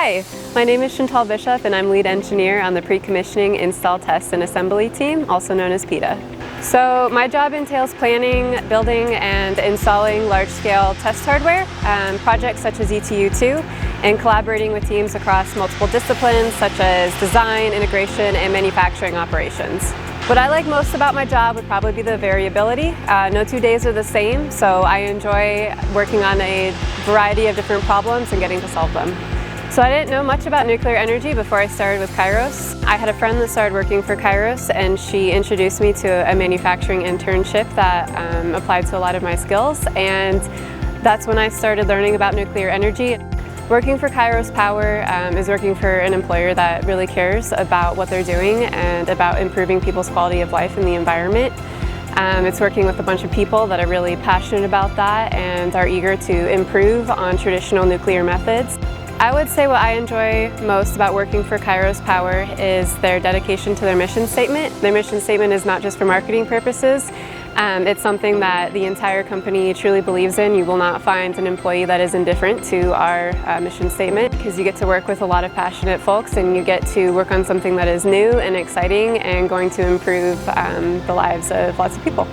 Hi, my name is Chantel Bishop and I'm lead engineer on the pre-commissioning, install, test, and assembly team, also known as PETA. So my job entails planning, building, and installing large-scale test hardware, projects such as ETU2, and collaborating with teams across multiple disciplines such as design, integration, and manufacturing operations. What I like most about my job would probably be the variability. No 2 days are the same, so I enjoy working on a variety of different problems and getting to solve them. So I didn't know much about nuclear energy before I started with Kairos. I had a friend that started working for Kairos and she introduced me to a manufacturing internship that applied to a lot of my skills, and that's when I started learning about nuclear energy. Working for Kairos Power is working for an employer that really cares about what they're doing and about improving people's quality of life in the environment. It's working with a bunch of people that are really passionate about that and are eager to improve on traditional nuclear methods. I would say what I enjoy most about working for Kairos Power is their dedication to their mission statement. Their mission statement is not just for marketing purposes. It's something that the entire company truly believes in. You will not find an employee that is indifferent to our mission statement, because you get to work with a lot of passionate folks and you get to work on something that is new and exciting and going to improve the lives of lots of people.